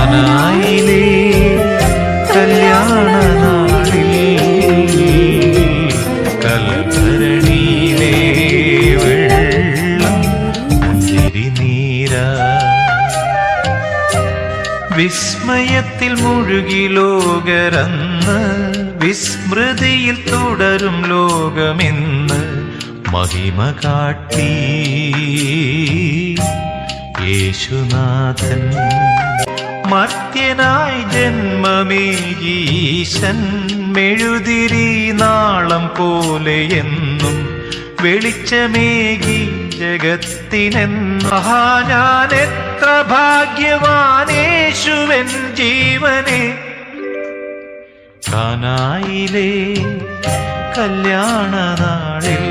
കാനായിലെ കല്യാണ നാളിൽ കൽഭരണിയിലെ വെള്ളം മുന്തിരി നീരാ. വിസ്മയത്തിൽ മുഴുകി ലോകരന്ന്, വിസ്മൃതിയിൽ തുടരും ലോകമെന്ന് മഹിമ കാട്ടി യേശുനാഥൻ. മർത്യനായി ജന്മമേകീശൻ, മെഴുതിരി നാളം പോലെ എന്നും വെളിച്ചമേകി ജഗത്തിനെന്ന്. ഞാൻ എത്ര ഭാഗ്യവാനേശുവൻ ജീവനെ. കാനായിലെ കല്യാണ നാളിൽ